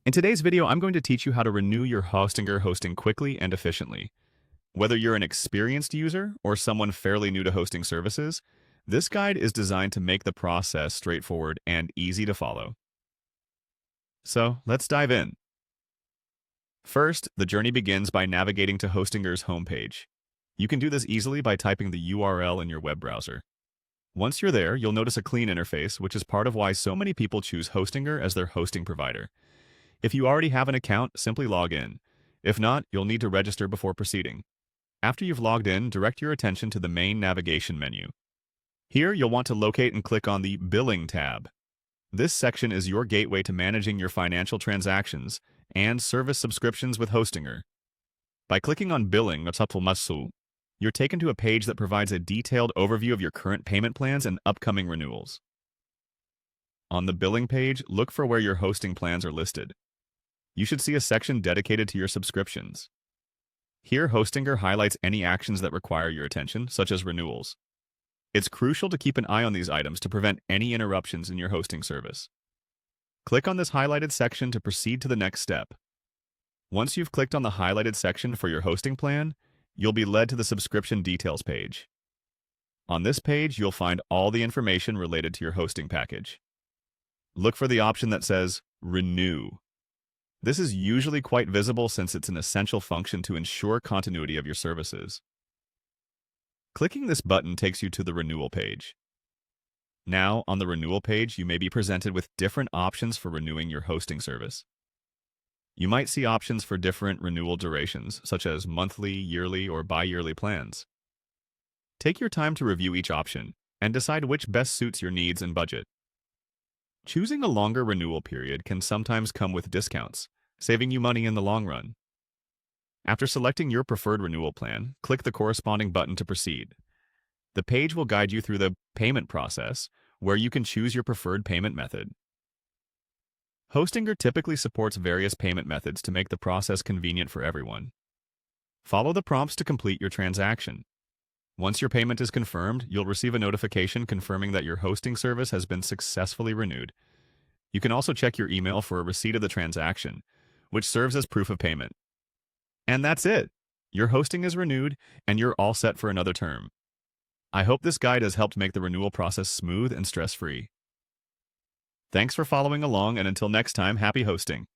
In today's video, I'm going to teach you how to renew your Hostinger hosting quickly and efficiently. Whether you're an experienced user or someone fairly new to hosting services, this guide is designed to make the process straightforward and easy to follow. So, let's dive in. First, the journey begins by navigating to Hostinger's homepage. You can do this easily by typing the URL in your web browser. Once you're there, you'll notice a clean interface, which is part of why so many people choose Hostinger as their hosting provider. If you already have an account, simply log in. If not, you'll need to register before proceeding. After you've logged in, direct your attention to the main navigation menu. Here, you'll want to locate and click on the Billing tab. This section is your gateway to managing your financial transactions and service subscriptions with Hostinger. By clicking on Billing, you're taken to a page that provides a detailed overview of your current payment plans and upcoming renewals. On the Billing page, look for where your hosting plans are listed. You should see a section dedicated to your subscriptions. Here, Hostinger highlights any actions that require your attention, such as renewals. It's crucial to keep an eye on these items to prevent any interruptions in your hosting service. Click on this highlighted section to proceed to the next step. Once you've clicked on the highlighted section for your hosting plan, you'll be led to the subscription details page. On this page, you'll find all the information related to your hosting package. Look for the option that says Renew. This is usually quite visible since it's an essential function to ensure continuity of your services. Clicking this button takes you to the renewal page. Now, on the renewal page, you may be presented with different options for renewing your hosting service. You might see options for different renewal durations, such as monthly, yearly, or bi-yearly plans. Take your time to review each option and decide which best suits your needs and budget. Choosing a longer renewal period can sometimes come with discounts, saving you money in the long run. After selecting your preferred renewal plan, click the corresponding button to proceed. The page will guide you through the payment process, where you can choose your preferred payment method. Hostinger typically supports various payment methods to make the process convenient for everyone. Follow the prompts to complete your transaction. Once your payment is confirmed, you'll receive a notification confirming that your hosting service has been successfully renewed. You can also check your email for a receipt of the transaction, which serves as proof of payment. And that's it! Your hosting is renewed, and you're all set for another term. I hope this guide has helped make the renewal process smooth and stress-free. Thanks for following along, and until next time, happy hosting!